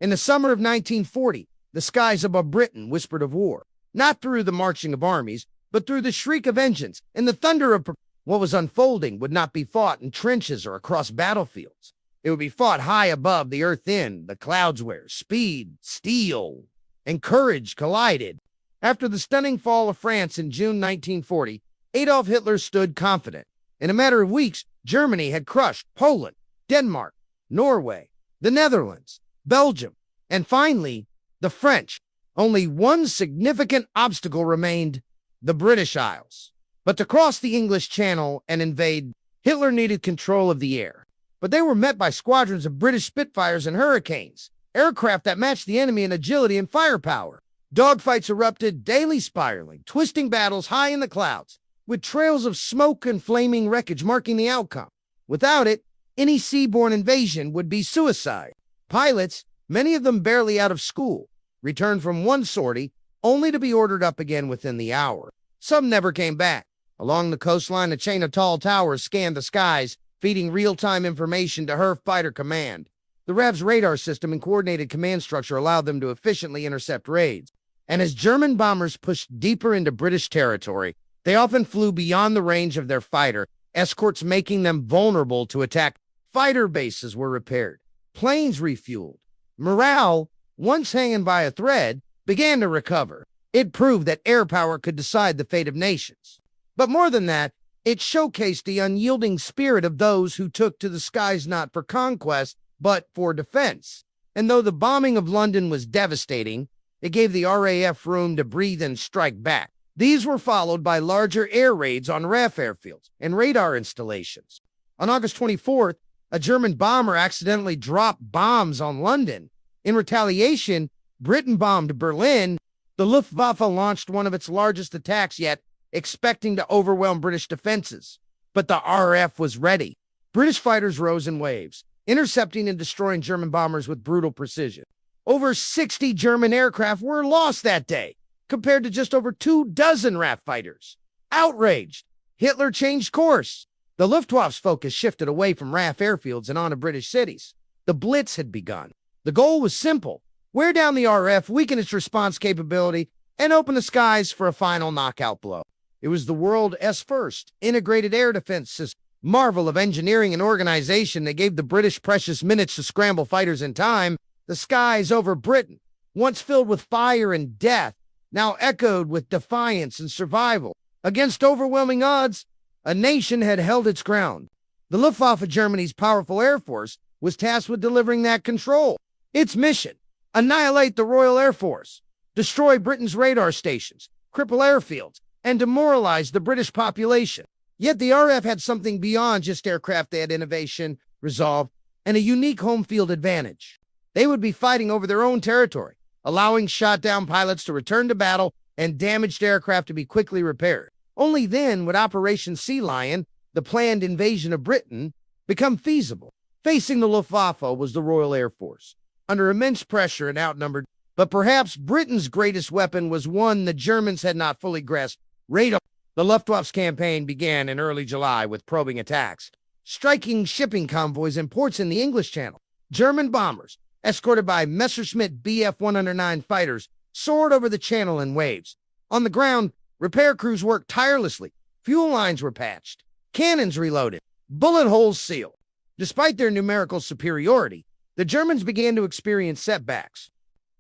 In the summer of 1940, the skies above Britain whispered of war, not through the marching of armies, but through the shriek of engines and the thunder of what was unfolding would not be fought in trenches or across battlefields. It would be fought high above the earth in the clouds where speed, steel, and courage collided. After the stunning fall of France in June 1940, Adolf Hitler stood confident. In a matter of weeks, Germany had crushed Poland, Denmark, Norway, the Netherlands, Belgium, and finally, the French. Only one significant obstacle remained: the British Isles. But to cross the English Channel and invade, Hitler needed control of the air. But they were met by squadrons of British Spitfires and Hurricanes, aircraft that matched the enemy in agility and firepower. Dogfights erupted, daily spiraling, twisting battles high in the clouds, with trails of smoke and flaming wreckage marking the outcome. Without it, any seaborne invasion would be suicide. Pilots, many of them barely out of school, returned from one sortie only to be ordered up again within the hour. Some never came back. Along the coastline, a chain of tall towers scanned the skies, feeding real-time information to her fighter command. The RAV's radar system and coordinated command structure allowed them to efficiently intercept raids. And as German bombers pushed deeper into British territory, they often flew beyond the range of their fighter escorts, making them vulnerable to attack. Fighter bases were repaired, planes refueled. Morale, once hanging by a thread, began to recover. It proved that air power could decide the fate of nations. But more than that, it showcased the unyielding spirit of those who took to the skies not for conquest, but for defense. And though the bombing of London was devastating, it gave the RAF room to breathe and strike back. These were followed by larger air raids on RAF airfields and radar installations. On August 24th, a German bomber accidentally dropped bombs on London. In retaliation, Britain bombed Berlin. The Luftwaffe launched one of its largest attacks yet, expecting to overwhelm British defenses. But the RAF was ready. British fighters rose in waves, intercepting and destroying German bombers with brutal precision. Over 60 German aircraft were lost that day, compared to just over 24 RAF fighters. Outraged, Hitler changed course. The Luftwaffe's focus shifted away from RAF airfields and onto British cities. The Blitz had begun. The goal was simple: wear down the RAF, weaken its response capability, and open the skies for a final knockout blow. It was the world's first integrated air defense system, marvel of engineering and organization that gave the British precious minutes to scramble fighters in time. The skies over Britain, once filled with fire and death, now echoed with defiance and survival. Against overwhelming odds, a nation had held its ground. The Luftwaffe, Germany's powerful air force, was tasked with delivering that control. Its mission: annihilate the Royal Air Force, destroy Britain's radar stations, cripple airfields, and demoralize the British population. Yet the RAF had something beyond just aircraft. They had innovation, resolve, and a unique home field advantage. They would be fighting over their own territory, allowing shot-down pilots to return to battle and damaged aircraft to be quickly repaired. Only then would Operation Sea Lion, the planned invasion of Britain, become feasible. Facing the Luftwaffe was the Royal Air Force, under immense pressure and outnumbered. But perhaps Britain's greatest weapon was one the Germans had not fully grasped: radar. The Luftwaffe's campaign began in early July with probing attacks, striking shipping convoys and ports in the English Channel. German bombers, escorted by Messerschmitt Bf-109 fighters, soared over the channel in waves. On the ground, repair crews worked tirelessly. Fuel lines were patched, cannons reloaded, bullet holes sealed. Despite their numerical superiority, the Germans began to experience setbacks.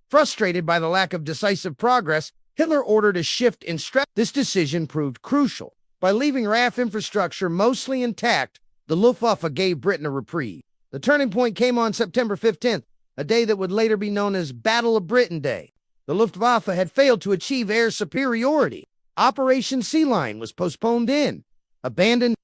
Frustrated by the lack of decisive progress, Hitler ordered a shift in strategy. This decision proved crucial. By leaving RAF infrastructure mostly intact, the Luftwaffe gave Britain a reprieve. The turning point came on September 15th, a day that would later be known as Battle of Britain Day. The Luftwaffe had failed to achieve air superiority. Operation Sea Lion was postponed abandoned,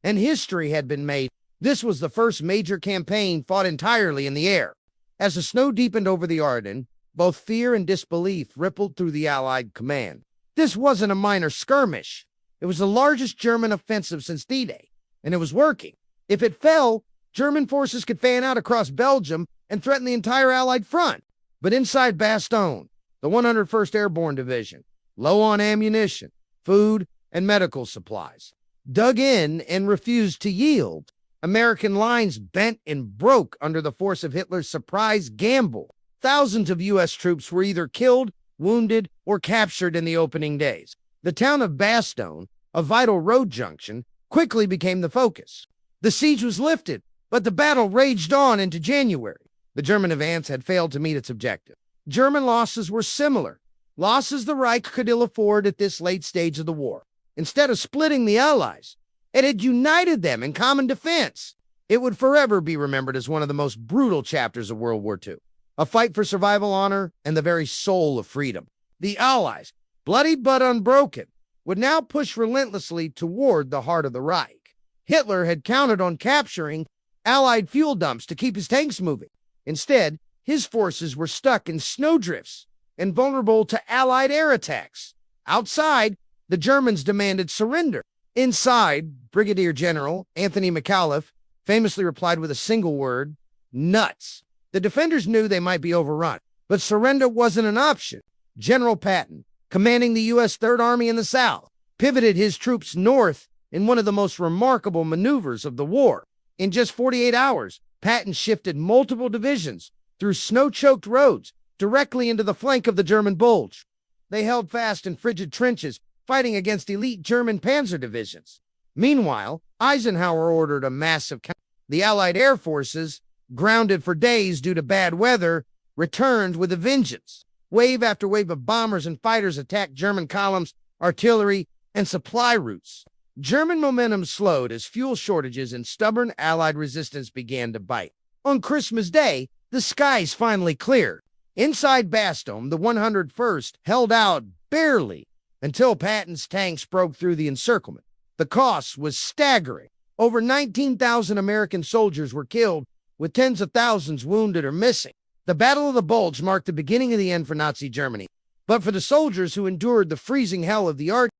and history had been made. This was the first major campaign fought entirely in the air. As the snow deepened over the Ardennes, both fear and disbelief rippled through the Allied command. This wasn't a minor skirmish. It was the largest German offensive since D-Day, and it was working. If it fell, German forces could fan out across Belgium and threaten the entire Allied front. But inside Bastogne, the 101st Airborne Division, low on ammunition, food, and medical supplies, dug in and refused to yield. American lines bent and broke under the force of Hitler's surprise gamble. thousands of U.S. troops were either killed, wounded, or captured in the opening days. The town of Bastogne, a vital road junction, quickly became the focus. The siege was lifted, but the battle raged on into January. The German advance had failed to meet its objective. German losses were similar, losses the Reich could ill afford at this late stage of the war. Instead of splitting the Allies, it had united them in common defense. It would forever be remembered as one of the most brutal chapters of World War II, a fight for survival, honor, and the very soul of freedom. The Allies, bloodied but unbroken, would now push relentlessly toward the heart of the Reich. Hitler had counted on capturing Allied fuel dumps to keep his tanks moving. Instead, his forces were stuck in snowdrifts and vulnerable to Allied air attacks. Outside, the Germans demanded surrender. Inside, Brigadier General Anthony McAuliffe famously replied with a single word, nuts. The defenders knew they might be overrun, but surrender wasn't an option. General Patton, commanding the U.S. Third Army in the South, pivoted his troops north in one of the most remarkable maneuvers of the war. In just 48 hours, Patton shifted multiple divisions through snow-choked roads directly into the flank of the German Bulge. They held fast in frigid trenches, fighting against elite German panzer divisions. Meanwhile, Eisenhower ordered a massive counter. The Allied air forces, grounded for days due to bad weather, returned with a vengeance. Wave after wave of bombers and fighters attacked German columns, artillery, and supply routes. German momentum slowed as fuel shortages and stubborn Allied resistance began to bite. On Christmas Day, the skies finally cleared. Inside Bastogne, the 101st held out barely until Patton's tanks broke through the encirclement. The cost was staggering. Over 19,000 American soldiers were killed, with tens of thousands wounded or missing. The Battle of the Bulge marked the beginning of the end for Nazi Germany, but for the soldiers who endured the freezing hell of the Ardennes.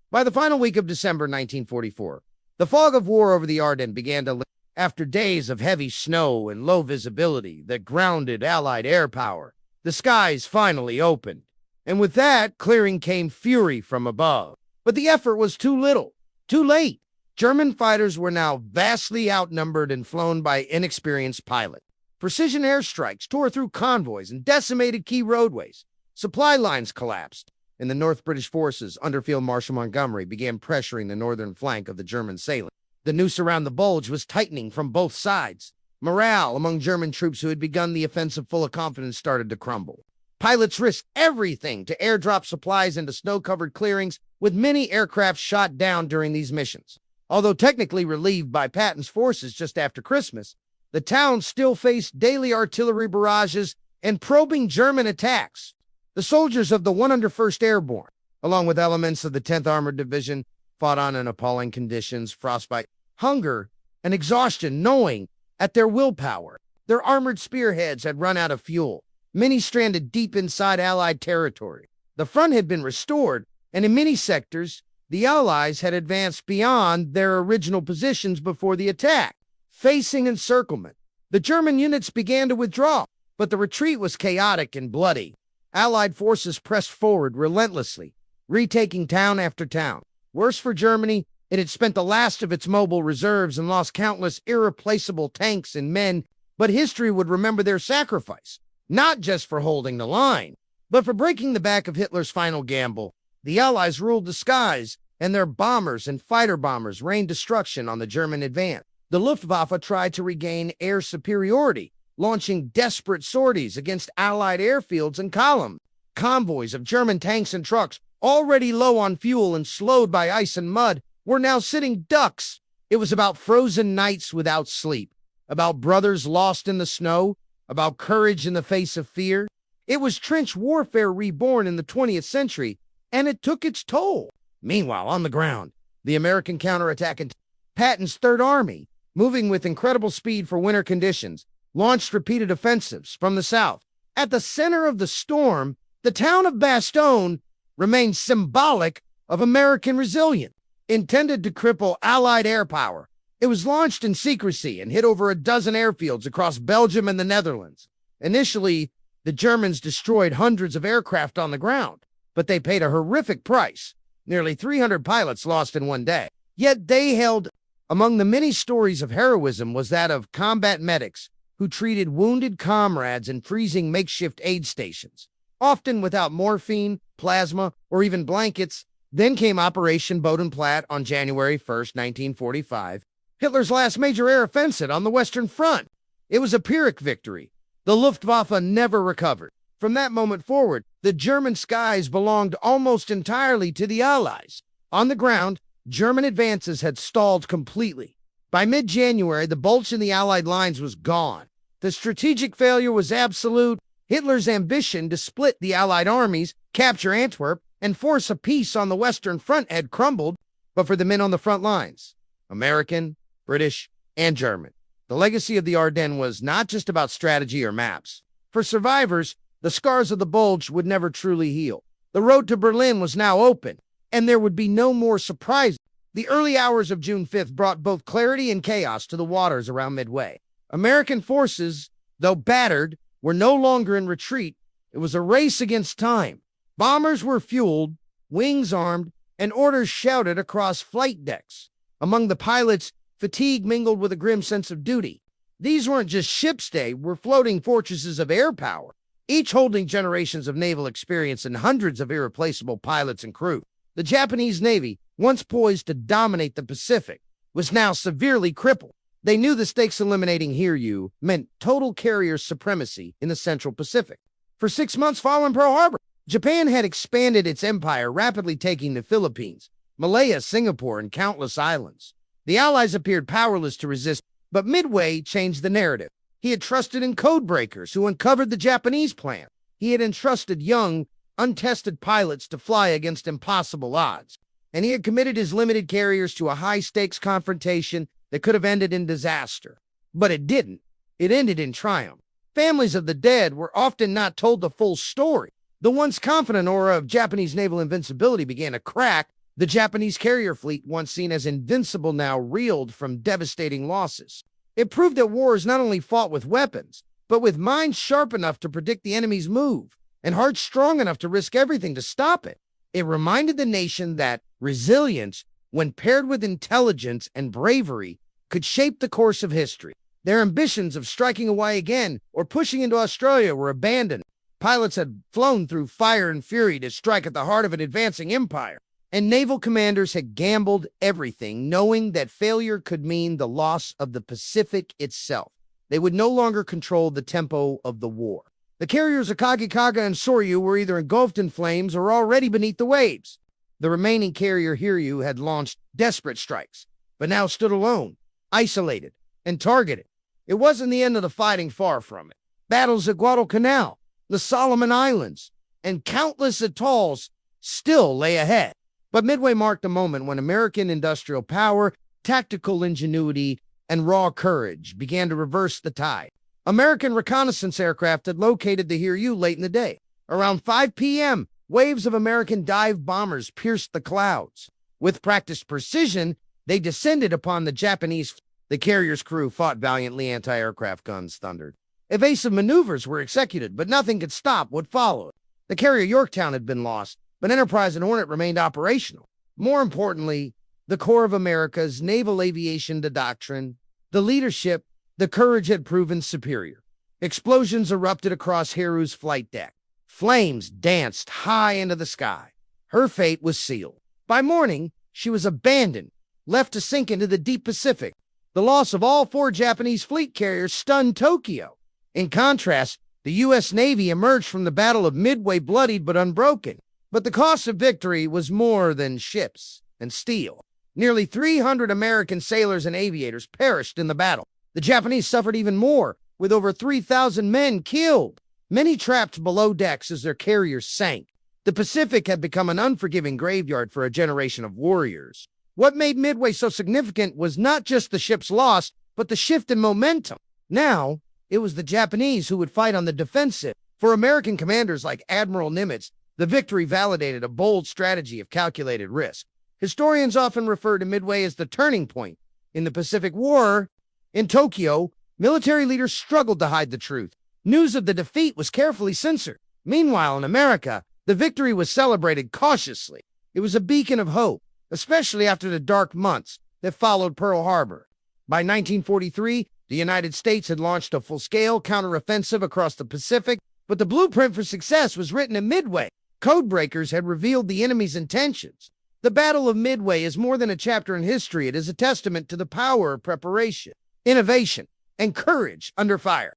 By the final week of December 1944, the fog of war over the Ardennes began to lift. After days of heavy snow and low visibility that grounded Allied air power, the skies finally opened. And with that, clearing came fury from above. But the effort was too little, too late. German fighters were now vastly outnumbered and flown by inexperienced pilots. Precision airstrikes tore through convoys and decimated key roadways. Supply lines collapsed, and the North British forces under Field Marshal Montgomery began pressuring the northern flank of the German salient. The noose around the Bulge was tightening from both sides. Morale among German troops who had begun the offensive full of confidence started to crumble. Pilots risked everything to airdrop supplies into snow-covered clearings, with many aircraft shot down during these missions. Although technically relieved by Patton's forces just after Christmas, the town still faced daily artillery barrages and probing German attacks. The soldiers of the 101st Airborne, along with elements of the 10th Armored Division, fought on in appalling conditions, frostbite, hunger, and exhaustion, knowing at their willpower their armored spearheads had run out of fuel, many stranded deep inside Allied territory. The front had been restored, and in many sectors, the Allies had advanced beyond their original positions before the attack. Facing encirclement, the German units began to withdraw, but the retreat was chaotic and bloody. Allied forces pressed forward relentlessly, retaking town after town. Worse for Germany, it had spent the last of its mobile reserves and lost countless irreplaceable tanks and men, but history would remember their sacrifice, not just for holding the line, but for breaking the back of Hitler's final gamble. The Allies ruled the skies, and their bombers and fighter bombers rained destruction on the German advance. The Luftwaffe tried to regain air superiority, launching desperate sorties against Allied airfields and columns. Convoys of German tanks and trucks, already low on fuel and slowed by ice and mud, were now sitting ducks. It was about frozen nights without sleep, about brothers lost in the snow, about courage in the face of fear. It was trench warfare reborn in the 20th century, and it took its toll. Meanwhile, on the ground, the American counterattack and Patton's Third Army, moving with incredible speed for winter conditions, launched repeated offensives from the south. At the center of the storm, the town of Bastogne remained symbolic of American resilience. Intended to cripple Allied air power, it was launched in secrecy and hit over a dozen airfields across Belgium and the Netherlands. Initially, the Germans destroyed hundreds of aircraft on the ground, but they paid a horrific price. Nearly 300 pilots lost in one day. Yet they held. Among the many stories of heroism was that of combat medics who treated wounded comrades in freezing makeshift aid stations, often without morphine, plasma, or even blankets. Then came Operation Bodenplatte on January 1st, 1945, Hitler's last major air offensive on the Western Front. It was a Pyrrhic victory. The Luftwaffe never recovered. From that moment forward, the German skies belonged almost entirely to the Allies. On the ground, German advances had stalled completely. By mid-January, the bulge in the Allied lines was gone. The strategic failure was absolute. Hitler's ambition to split the Allied armies, capture Antwerp, and force a peace on the Western Front had crumbled. But for the men on the front lines, American, British, and German, the legacy of the Ardennes was not just about strategy or maps. For survivors, the scars of the bulge would never truly heal. The road to Berlin was now open, and there would be no more surprises. The early hours of June 5th brought both clarity and chaos to the waters around Midway. American forces, though battered, were no longer in retreat. It was a race against time. Bombers were fueled, wings armed, and orders shouted across flight decks. Among the pilots, fatigue mingled with a grim sense of duty. These weren't just ships, they were floating fortresses of air power, each holding generations of naval experience and hundreds of irreplaceable pilots and crew. The Japanese Navy, once poised to dominate the Pacific, was now severely crippled. They knew the stakes eliminating Hiryu meant total carrier supremacy in the Central Pacific. For 6 months following Pearl Harbor, Japan had expanded its empire, rapidly taking the Philippines, Malaya, Singapore, and countless islands. The Allies appeared powerless to resist, but Midway changed the narrative. He had trusted in codebreakers who uncovered the Japanese plan. He had entrusted young, untested pilots to fly against impossible odds. And he had committed his limited carriers to a high-stakes confrontation that could have ended in disaster. But it didn't. It ended in triumph. Families of the dead were often not told the full story. The once confident aura of Japanese naval invincibility began to crack. The Japanese carrier fleet, once seen as invincible, now reeled from devastating losses. It proved that war is not only fought with weapons, but with minds sharp enough to predict the enemy's move, and hearts strong enough to risk everything to stop it. It reminded the nation that resilience, when paired with intelligence and bravery, could shape the course of history. Their ambitions of striking Hawaii again or pushing into Australia were abandoned. Pilots had flown through fire and fury to strike at the heart of an advancing empire, and naval commanders had gambled everything, knowing that failure could mean the loss of the Pacific itself. They would no longer control the tempo of the war. The carriers Akagikaga and Soryu were either engulfed in flames or already beneath the waves. The remaining carrier Hiryu had launched desperate strikes, but now stood alone, isolated, and targeted. It wasn't the end of the fighting, far from it. Battles at Guadalcanal, the Solomon Islands, and countless atolls still lay ahead. But Midway marked a moment when American industrial power, tactical ingenuity, and raw courage began to reverse the tide. American reconnaissance aircraft had located the Hiryu late in the day. Around 5 p.m., waves of American dive bombers pierced the clouds. With practiced precision, they descended upon the Japanese. The carrier's crew fought valiantly. Anti-aircraft guns thundered. Evasive maneuvers were executed, but nothing could stop what followed. The carrier Yorktown had been lost, but Enterprise and Hornet remained operational. More importantly, the core of America's naval aviation, the doctrine, the leadership, the courage had proven superior. Explosions erupted across Hiryu's flight deck. Flames danced high into the sky. Her fate was sealed. By morning, she was abandoned, left to sink into the deep Pacific. The loss of all 4 Japanese fleet carriers stunned Tokyo. In contrast, the U.S. Navy emerged from the Battle of Midway bloodied but unbroken. But the cost of victory was more than ships and steel. Nearly 300 American sailors and aviators perished in the battle. The Japanese suffered even more, with over 3,000 men killed, many trapped below decks as their carriers sank. The Pacific had become an unforgiving graveyard for a generation of warriors. What made Midway so significant was not just the ship's loss, but the shift in momentum. Now, it was the Japanese who would fight on the defensive. For American commanders like Admiral Nimitz, the victory validated a bold strategy of calculated risk. Historians often refer to Midway as the turning point. In the Pacific War, in Tokyo, military leaders struggled to hide the truth. News of the defeat was carefully censored. Meanwhile, in America, the victory was celebrated cautiously. It was a beacon of hope, especially after the dark months that followed Pearl Harbor. By 1943, The United States had launched a full-scale counteroffensive across the Pacific, but the blueprint for success was written at Midway. Codebreakers had revealed the enemy's intentions. The Battle of Midway is more than a chapter in history. It is a testament to the power of preparation, innovation, and courage under fire.